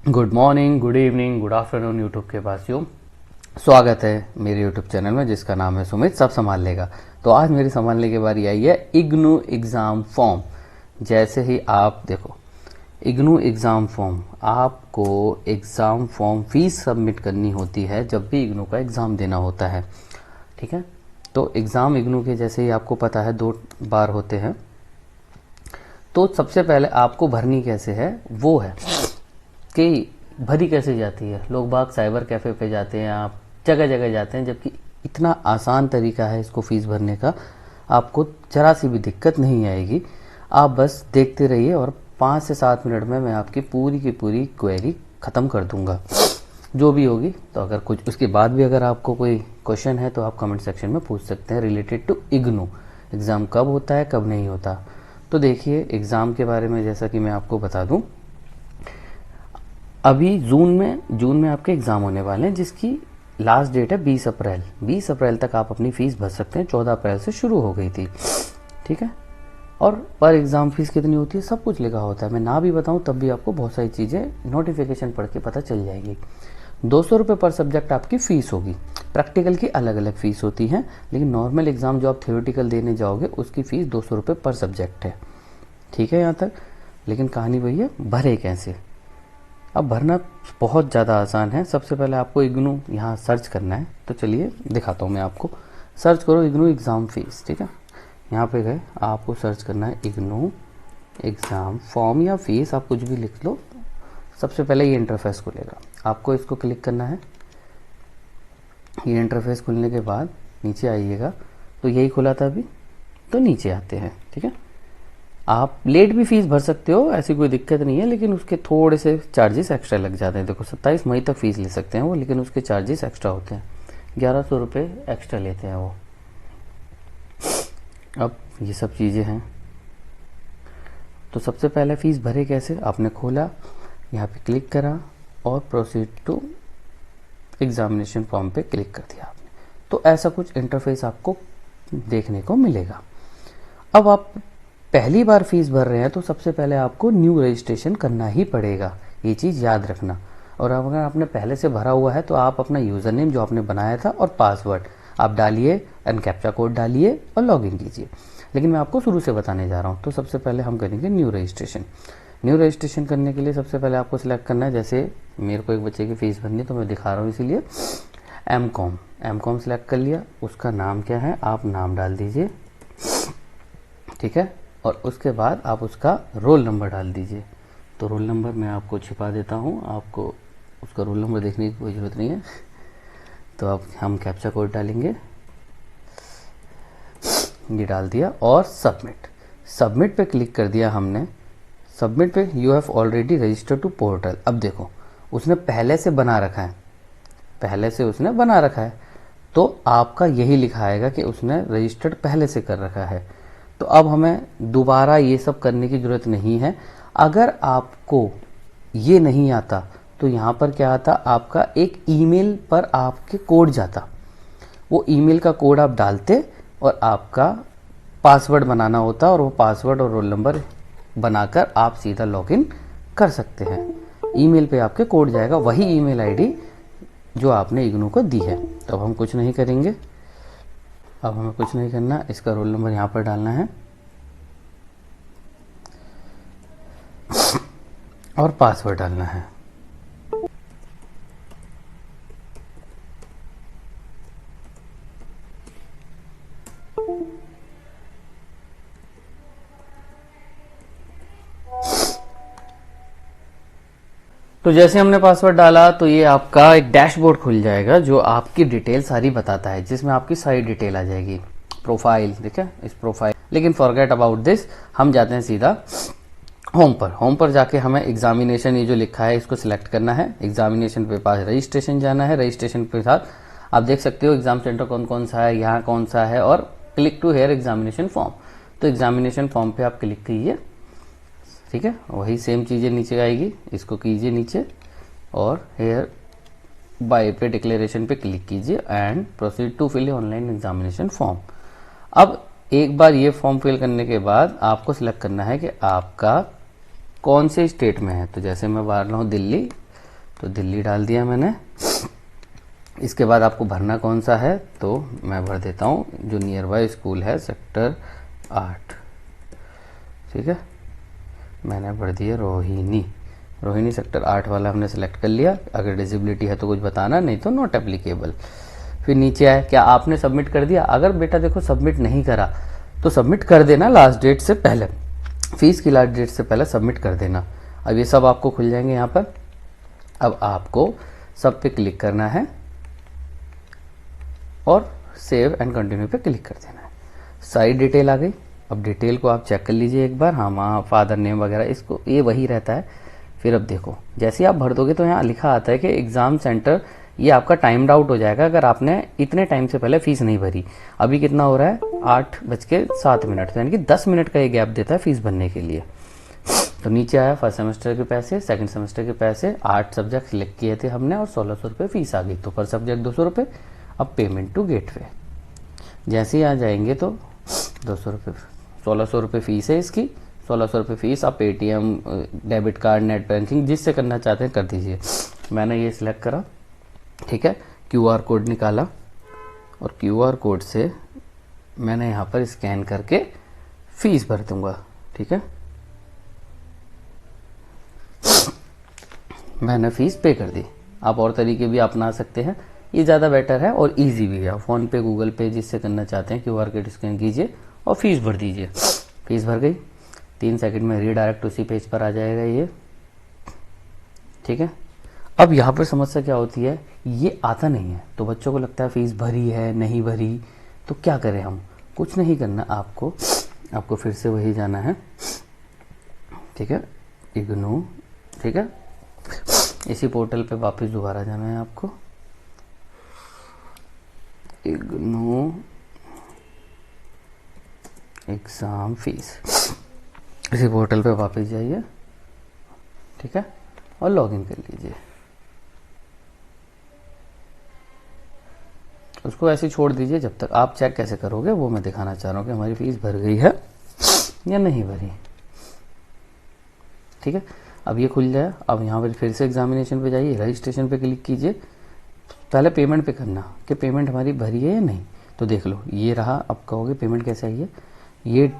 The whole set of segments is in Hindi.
Good morning, good evening, good afternoon YouTube के वासियों। स्वागत है मेरे यूट्यूब चैनल में जिसका नाम है सुमित सब संभाल लेगा। तो आज मेरी संभालने की बारी आई है इग्नू एग्ज़ाम फॉर्म। जैसे ही आप देखो इग्नू एग्ज़ाम फॉर्म, आपको एग्ज़ाम फॉर्म फीस सबमिट करनी होती है जब भी इग्नू का एग्ज़ाम देना होता है। ठीक है, तो एग्ज़ाम इग्नू के जैसे ही आपको पता है 2 बार होते हैं। तो सबसे पहले आपको भरनी कैसे है वो है कि भरी कैसे जाती है। लोग बाग साइबर कैफ़े पे जाते हैं, आप जगह जगह जाते हैं, जबकि इतना आसान तरीका है इसको फीस भरने का। आपको जरा सी भी दिक्कत नहीं आएगी। आप बस देखते रहिए और 5 से 7 मिनट में मैं आपकी पूरी की पूरी क्वेरी ख़त्म कर दूंगा जो भी होगी। तो अगर कुछ उसके बाद भी अगर आपको कोई क्वेश्चन है तो आप कमेंट सेक्शन में पूछ सकते हैं रिलेटेड टू इग्नू। एग्ज़ाम कब होता है कब नहीं होता। तो देखिए एग्ज़ाम के बारे में जैसा कि मैं आपको बता दूं, अभी जून में आपके एग्ज़ाम होने वाले हैं जिसकी लास्ट डेट है 20 अप्रैल। 20 अप्रैल तक आप अपनी फ़ीस भर सकते हैं। 14 अप्रैल से शुरू हो गई थी। ठीक है, और पर एग्ज़ाम फीस कितनी होती है सब कुछ लिखा होता है। मैं ना भी बताऊं तब भी आपको बहुत सारी चीज़ें नोटिफिकेशन पढ़ के पता चल जाएगी। 200 रुपये पर सब्जेक्ट आपकी फ़ीस होगी। प्रैक्टिकल की अलग अलग फ़ीस होती है, लेकिन नॉर्मल एग्ज़ाम जो आप थियोरेटिकल देने जाओगे उसकी फ़ीस 200 रुपये पर सब्जेक्ट है। ठीक है यहाँ तक। लेकिन कहानी वही है, भरे कैसे। अब भरना बहुत ज़्यादा आसान है। सबसे पहले आपको इग्नू यहाँ सर्च करना है। तो चलिए दिखाता हूँ मैं आपको। सर्च करो इग्नू एग्ज़ाम फीस। ठीक है, यहाँ पे गए, आपको सर्च करना है इग्नू एग्ज़ाम फॉर्म या फीस, आप कुछ भी लिख लो। सबसे पहले ये इंटरफेस खुलेगा, आपको इसको क्लिक करना है। ये इंटरफेस खुलने के बाद नीचे आइएगा। तो यही खुला था अभी, तो नीचे आते हैं। ठीक है, आप लेट भी फीस भर सकते हो, ऐसी कोई दिक्कत नहीं है, लेकिन उसके थोड़े से चार्जेस एक्स्ट्रा लग जाते हैं। देखो 27 मई तक फीस ले सकते हैं वो, लेकिन उसके चार्जेस एक्स्ट्रा होते हैं। 1100 रुपये एक्स्ट्रा लेते हैं वो। अब ये सब चीज़ें हैं। तो सबसे पहले फीस भरे कैसे, आपने खोला, यहाँ पे क्लिक करा और प्रोसीड टू एग्जामिनेशन फॉर्म पे क्लिक कर दिया आपने। तो ऐसा कुछ इंटरफेस आपको देखने को मिलेगा। अब आप पहली बार फीस भर रहे हैं तो सबसे पहले आपको न्यू रजिस्ट्रेशन करना ही पड़ेगा, ये चीज़ याद रखना। और अगर आपने पहले से भरा हुआ है तो आप अपना यूज़र नेम जो आपने बनाया था और पासवर्ड आप डालिए एंड कैप्चा कोड डालिए और लॉगिन कीजिए। लेकिन मैं आपको शुरू से बताने जा रहा हूँ। तो सबसे पहले हम करेंगे न्यू रजिस्ट्रेशन। न्यू रजिस्ट्रेशन करने के लिए सबसे पहले आपको सिलेक्ट करना है, जैसे मेरे को एक बच्चे की फ़ीस भरनी है तो मैं दिखा रहा हूँ इसीलिए एम कॉम सिलेक्ट कर लिया। उसका नाम क्या है आप नाम डाल दीजिए। ठीक है, और उसके बाद आप उसका रोल नंबर डाल दीजिए। तो रोल नंबर मैं आपको छिपा देता हूँ, आपको उसका रोल नंबर देखने की कोई ज़रूरत नहीं है। तो अब हम कैप्चा कोड डालेंगे, ये डाल दिया और सबमिट पे क्लिक कर दिया हमने। सबमिट पे you have already registered to portal. अब देखो उसने पहले से बना रखा है, तो आपका यही लिखा आएगा कि उसने रजिस्टर्ड पहले से कर रखा है। तो अब हमें दोबारा ये सब करने की ज़रूरत नहीं है। अगर आपको ये नहीं आता तो यहाँ पर क्या आता, आपका एक ईमेल पर आपके कोड जाता। वो ईमेल का कोड आप डालते और आपका पासवर्ड बनाना होता और वो पासवर्ड और रोल नंबर बनाकर आप सीधा लॉगिन कर सकते हैं। ईमेल पे आपके कोड जाएगा, वही ईमेल आईडी जो आपने इग्नू को दी है। तो अब हम कुछ नहीं करेंगे, अब हमें कुछ नहीं करना, इसका रोल नंबर यहाँ पर डालना है और पासवर्ड डालना है। तो जैसे हमने पासवर्ड डाला तो ये आपका एक डैशबोर्ड खुल जाएगा जो आपकी डिटेल सारी बताता है, जिसमें आपकी सारी डिटेल आ जाएगी। प्रोफाइल, ठीक है, इस प्रोफाइल, लेकिन फॉरगेट अबाउट दिस, हम जाते हैं सीधा होम पर जाके हमें एग्जामिनेशन ये जो लिखा है इसको सिलेक्ट करना है। एग्जामिनेशन पे पास रजिस्ट्रेशन जाना है। रजिस्ट्रेशन के साथ आप देख सकते हो एग्जाम सेंटर कौन कौन सा है, यहाँ कौन सा है, और click to here examination form. तो एग्जामिनेशन फॉर्म पे आप क्लिक कीजिए। ठीक है, वही सेम चीज़ें नीचे आएगी, इसको कीजिए नीचे और हेयर बाय पे डिक्लेरेशन पे क्लिक कीजिए and proceed to fill online examination form. अब एक बार ये फॉर्म फिल करने के बाद आपको सिलेक्ट करना है कि आपका कौन से स्टेट में है। तो जैसे मैं बाहर रहा हूँ दिल्ली, तो दिल्ली डाल दिया मैंने। इसके बाद आपको भरना कौन सा है, तो मैं भर देता हूँ जो नियर बाय स्कूल है, सेक्टर 8। ठीक है, मैंने भर दिया रोहिणी सेक्टर 8 वाला हमने सेलेक्ट कर लिया। अगर डिसेबिलिटी है तो कुछ बताना, नहीं तो नॉट एप्लीकेबल। फिर नीचे आए, क्या आपने सबमिट कर दिया? अगर बेटा देखो सबमिट नहीं करा तो सबमिट कर देना लास्ट डेट से पहले, फीस की लास्ट डेट से पहले सबमिट कर देना। अब ये सब आपको खुल जाएंगे यहाँ पर। अब आपको सब पे क्लिक करना है और सेव एंड कंटिन्यू पे क्लिक कर देना है। सारी डिटेल आ गई। अब डिटेल को आप चेक कर लीजिए एक बार, हाँ वहाँ फादर नेम वगैरह इसको ये वही रहता है। फिर अब देखो जैसे आप भर दोगे तो यहाँ लिखा आता है कि एग्ज़ाम सेंटर, ये आपका टाइम्ड आउट हो जाएगा अगर आपने इतने टाइम से पहले फीस नहीं भरी। अभी कितना हो रहा है, 8:07, यानी कि 10 मिनट का ये गैप देता है फीस भरने के लिए। तो नीचे आया फर्स्ट सेमेस्टर के पैसे, सेकंड सेमेस्टर के पैसे, 8 सब्जेक्ट सिलेक्ट किए थे हमने और 1600 रुपये फीस आ गई। तो पर सब्जेक्ट 200 रुपये। अब पेमेंट टू गेटवे जैसे ही आ जाएंगे तो 200 रुपये, 1600 रुपये फीस है इसकी, 1600 रुपये फीस। आप Paytm, debit card, net banking जिससे करना चाहते हैं कर दीजिए। मैंने ये सिलेक्ट करा, ठीक है। क्यूआर कोड निकाला और क्यूआर कोड से मैंने यहाँ पर स्कैन करके फीस भर दूंगा, ठीक है। मैंने फीस पे कर दी। आप और तरीके भी अपना सकते हैं, ये ज़्यादा बेटर है और इजी भी है। फ़ोन पे, गूगल पे जिससे करना चाहते हैं क्यूआर कोड स्कैन कीजिए और फीस भर दीजिए। फीस भर गई, 3 सेकंड में रीडायरेक्ट उसी पेज पर आ जाएगा ये, ठीक है। अब यहाँ पर समस्या क्या होती है, ये आता नहीं है तो बच्चों को लगता है फीस भरी है नहीं भरी, तो क्या करें हम। कुछ नहीं करना आपको फिर से वही जाना है, ठीक है, इग्नू, ठीक है। इसी पोर्टल पे वापस दोबारा जाना है आपको, इग्नू एग्जाम फीस, इसी पोर्टल पे वापस जाइए, ठीक है, और लॉगिन कर लीजिए। उसको ऐसे छोड़ दीजिए जब तक। आप चेक कैसे करोगे वो मैं दिखाना चाह रहा हूँ कि हमारी फीस भर गई है या नहीं भरी, ठीक है। अब ये खुल जाए। अब यहाँ पर फिर से एग्जामिनेशन पे जाइए, रजिस्ट्रेशन पे क्लिक कीजिए। पहले पेमेंट पे करना कि पेमेंट हमारी भरी है या नहीं। तो देख लो ये रहा। अब कहोगे पेमेंट कैसे आई है, ये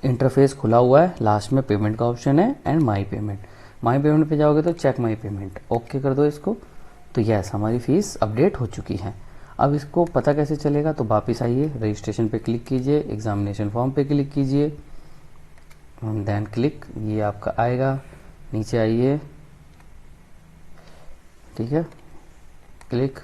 इंटरफेस खुला हुआ है, लास्ट में पेमेंट का ऑप्शन है एंड माई पेमेंट पे जाओगे तो चेक माई पेमेंट, ओके कर दो इसको। तो यस, हमारी फीस अपडेट हो चुकी है। अब इसको पता कैसे चलेगा, तो वापस आइए, रजिस्ट्रेशन पे क्लिक कीजिए, एग्जामिनेशन फॉर्म पे क्लिक कीजिए, देन क्लिक, ये आपका आएगा। नीचे आइए, ठीक है, क्लिक,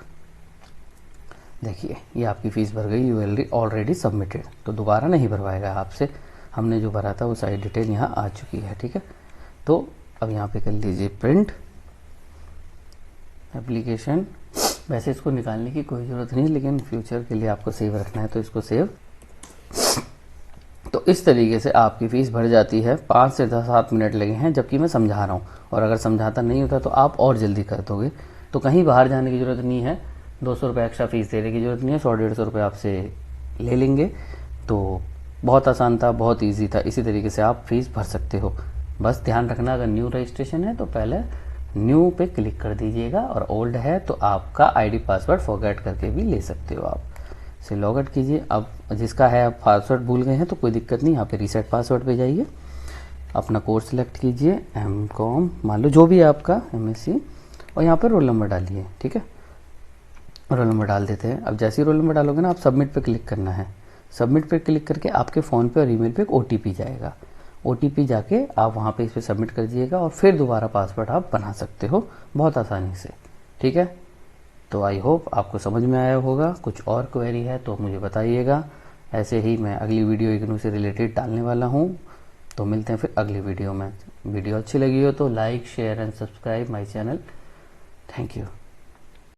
देखिए ये आपकी फ़ीस भर गई, यू ऑलरेडी सबमिटेड। तो दोबारा नहीं भरवाएगा आपसे, हमने जो भरा था वो सारी डिटेल यहाँ आ चुकी है, ठीक है। तो अब यहाँ पे कर लीजिए प्रिंट एप्लीकेशन। वैसे इसको निकालने की कोई ज़रूरत नहीं, लेकिन फ्यूचर के लिए आपको सेव रखना है तो इसको सेव। तो इस तरीके से आपकी फ़ीस भर जाती है। 5 से 7 मिनट लगे हैं, जबकि मैं समझा रहा हूँ, और अगर समझाता नहीं होता तो आप और जल्दी कर दोगे। तो कहीं बाहर जाने की ज़रूरत नहीं है, 200 रुपये एक्स्ट्रा फ़ीस देने की ज़रूरत नहीं है, 100-150 रुपये आपसे ले लेंगे। तो बहुत आसान था, बहुत ईजी था। इसी तरीके से आप फीस भर सकते हो। बस ध्यान रखना, अगर न्यू रजिस्ट्रेशन है तो पहले न्यू पे क्लिक कर दीजिएगा, और ओल्ड है तो आपका आईडी पासवर्ड फॉरगेट करके भी ले सकते हो। आप इसे लॉग आउट कीजिए। अब जिसका है आप पासवर्ड भूल गए हैं तो कोई दिक्कत नहीं, यहाँ पे रीसेट पासवर्ड पे जाइए, अपना कोर्स सेलेक्ट कीजिए, MCOM मान लो जो भी है आपका, MSc, और यहाँ पर रोल नंबर डालिए, ठीक है। रोल नंबर डाल देते हैं। अब जैसे ही रोल नंबर डालोगे ना, आप सबमिट पे क्लिक करना है। सबमिट पे क्लिक करके आपके फ़ोन पे और ईमेल पे एक OTP जाएगा। OTP जाके आप वहाँ पे इस पर सबमिट कर दीजिएगा, और फिर दोबारा पासवर्ड आप बना सकते हो बहुत आसानी से, ठीक है। तो आई होप आपको समझ में आया होगा। कुछ और क्वेरी है तो मुझे बताइएगा। ऐसे ही मैं अगली वीडियो इग्नू से रिलेटेड डालने वाला हूँ। तो मिलते हैं फिर अगली वीडियो में। वीडियो अच्छी लगी हो तो like, share and subscribe my channel. Thank you.